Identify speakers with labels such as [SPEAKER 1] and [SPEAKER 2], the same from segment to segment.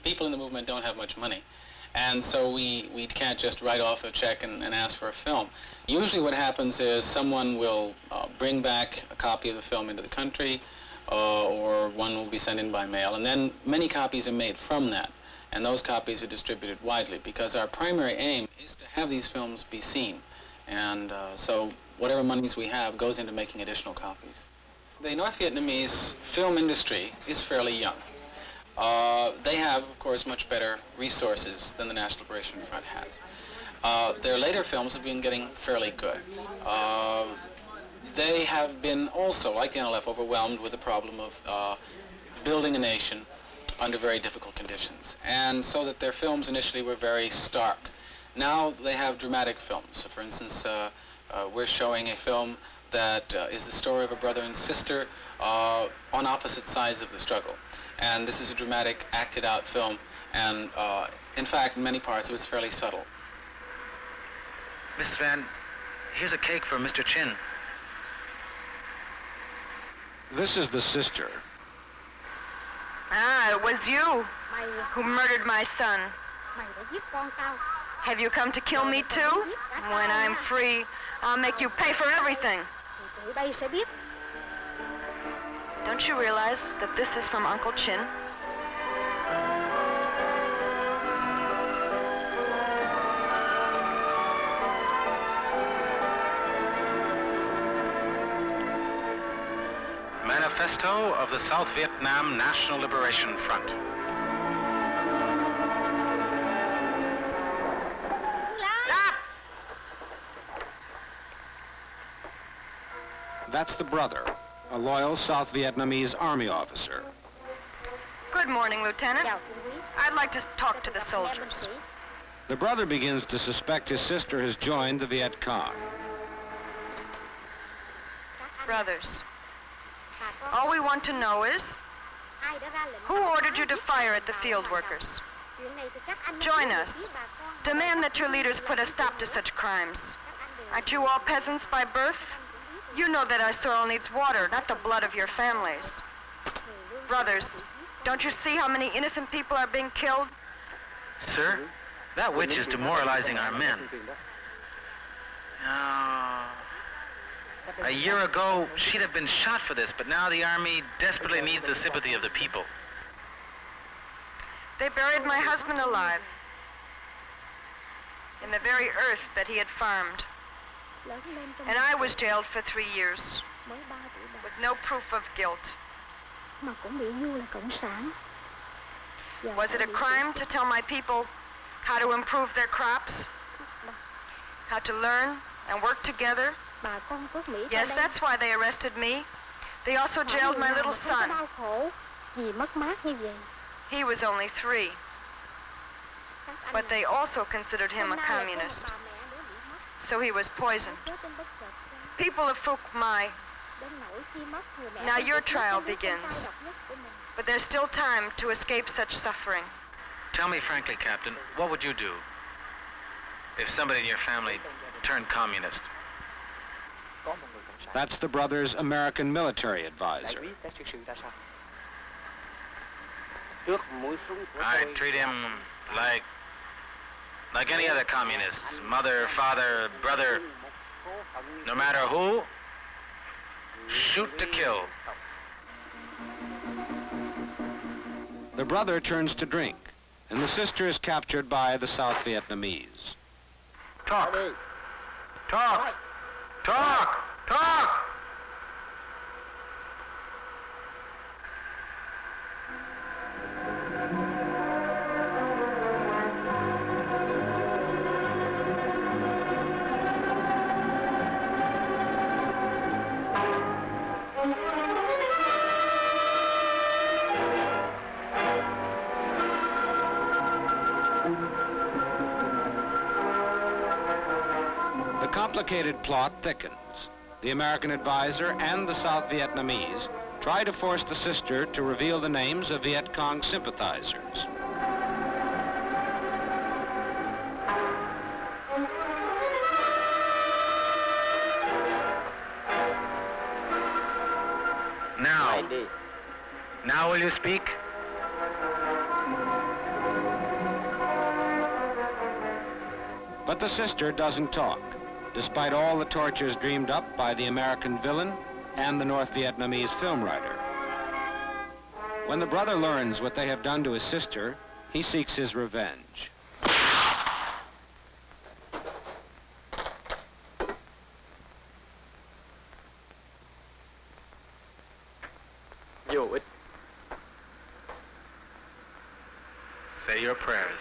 [SPEAKER 1] people in the movement don't have much money. And so we can't just write off a check and ask for a film. Usually what happens is someone will bring back a copy of the film into the country, or one will be sent in by mail, and then many copies are made from that, and those copies are distributed widely, because our primary aim is to have these films be seen. And so whatever monies we have goes into making additional copies. The North Vietnamese film industry is fairly young. They have, of course, much better resources than the National Liberation Front has. Their later films have been getting fairly good. They have been also, like the NLF, overwhelmed with the problem of building a nation under very difficult conditions. And so that their films initially were very stark. Now they have dramatic films. So for instance, we're showing a film that is the story of a brother and sister on opposite sides of the struggle. And this is a dramatic, acted-out film, and in fact, in many parts, it was fairly subtle.
[SPEAKER 2] Miss Van, here's a cake for Mr. Chin.
[SPEAKER 3] This is the sister.
[SPEAKER 4] Ah, it was you who murdered my son. Have you come to kill me too? When I'm free, I'll make you pay for everything. Don't you realize that this is from Uncle Chin?
[SPEAKER 2] Manifesto of the South Vietnam National Liberation Front.
[SPEAKER 4] Stop!
[SPEAKER 3] That's the brother, a loyal South Vietnamese army officer.
[SPEAKER 4] Good morning, Lieutenant. I'd like to talk to the soldiers.
[SPEAKER 3] The brother begins to suspect his sister has joined the Viet Cong.
[SPEAKER 4] Brothers, all we want to know is, who ordered you to fire at the field workers? Join us. Demand that your leaders put a stop to such crimes. Aren't you all peasants by birth? You know that our soil needs water, not the blood of your families. Brothers, don't you see how many innocent people are being killed?
[SPEAKER 2] Sir, that witch is demoralizing our men. A year ago, she'd have been shot for this, but now the army desperately needs the sympathy of the people.
[SPEAKER 4] They buried my husband alive in the very earth that he had farmed. And I was jailed for 3 years with no proof of guilt. Was it a crime to tell my people how to improve their crops? How to learn and work together? Yes, that's why they arrested me. They also jailed my little son. He was only 3. But they also considered him a communist. So he was poisoned. People of Phuc Mai, now your trial begins. But there's still time to escape such suffering.
[SPEAKER 2] Tell me frankly, Captain, what would you do if somebody in your family turned communist?
[SPEAKER 3] That's the brother's American military advisor.
[SPEAKER 2] I'd treat him like any other communist. Mother, father, brother, no matter who, shoot to kill.
[SPEAKER 3] The brother turns to drink, and the sister is captured by the South Vietnamese.
[SPEAKER 2] Talk. Talk. Talk. Talk.
[SPEAKER 3] The complicated plot thickens. The American advisor and the South Vietnamese try to force the sister to reveal the names of Viet Cong sympathizers.
[SPEAKER 2] Now will you speak?
[SPEAKER 3] But the sister doesn't talk, despite all the tortures dreamed up by the American villain and the North Vietnamese film writer. When the brother learns what they have done to his sister, he seeks his revenge.
[SPEAKER 2] Say your prayers.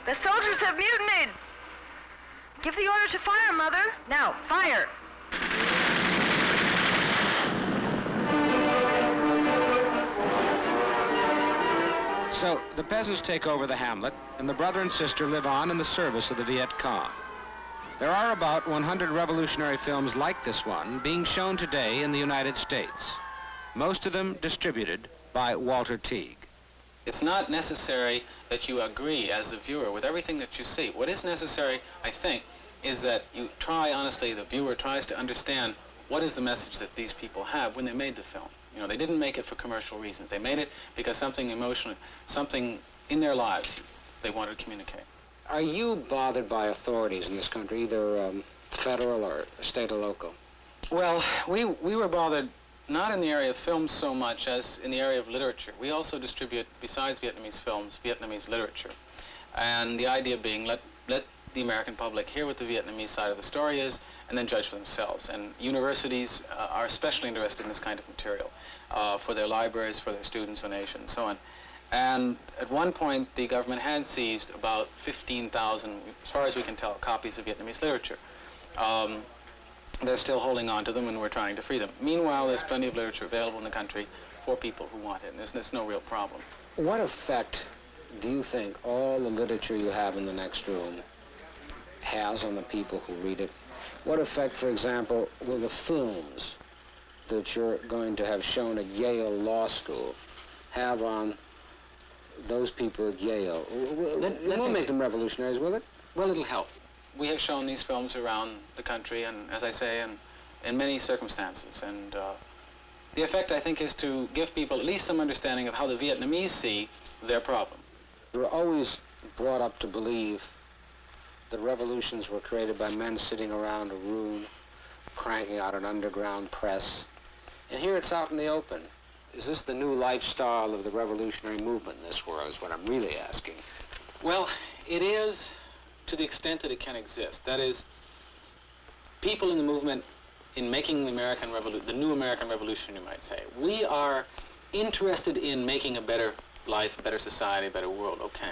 [SPEAKER 4] The soldiers have mutinied. Give the order to fire, Mother. Now, fire.
[SPEAKER 3] So the peasants take over the hamlet, and the brother and sister live on in the service of the Viet Cong. There are about 100 revolutionary films like this one being shown today in the United States, most of them distributed by Walter Teague.
[SPEAKER 1] It's not necessary that you agree as the viewer with everything that you see. What is necessary, I think, is that you try, honestly, the viewer tries to understand what is the message that these people have when they made the film. You know, they didn't make it for commercial reasons. They made it because something emotional, something in their lives they wanted to communicate.
[SPEAKER 5] Are you bothered by authorities in this country, either federal or state or local?
[SPEAKER 1] Well, we were bothered not in the area of films so much as in the area of literature. We also distribute, besides Vietnamese films, Vietnamese literature. And the idea being, let the American public hear what the Vietnamese side of the story is, and then judge for themselves. And universities are especially interested in this kind of material for their libraries, for their students, donation, and so on. And at one point, the government had seized about 15,000, as far as we can tell, copies of Vietnamese literature. They're still holding on to them, and we're trying to free them. Meanwhile, there's plenty of literature available in the country for people who want it, and there's no real problem.
[SPEAKER 5] What effect do you think all the literature you have in the next room has on the people who read it? What effect, for example, will the films that you're going to have shown at Yale Law School have on those people at Yale? It won't make them revolutionaries, will it?
[SPEAKER 1] Well, it'll help. We have shown these films around the country, and as I say, in many circumstances. And the effect, I think, is to give people at least some understanding of how the Vietnamese see their problem.
[SPEAKER 5] We're always brought up to believe that revolutions were created by men sitting around a room, cranking out an underground press. And here it's out in the open. Is this the new lifestyle of the revolutionary movement in this world, is what I'm really asking.
[SPEAKER 1] Well, it is to the extent that it can exist. That is, people in the movement in making the American Revolution, the new American Revolution, you might say, we are interested in making a better life, a better society, a better world, okay.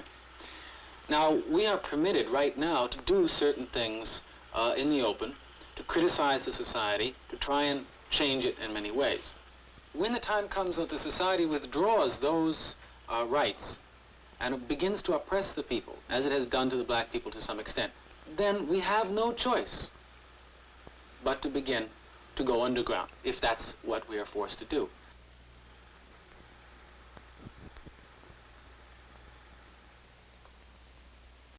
[SPEAKER 1] Now, we are permitted right now to do certain things in the open, to criticize the society, to try and change it in many ways. When the time comes that the society withdraws those rights and it begins to oppress the people, as it has done to the black people to some extent, then we have no choice but to begin to go underground, if that's what we are forced to do.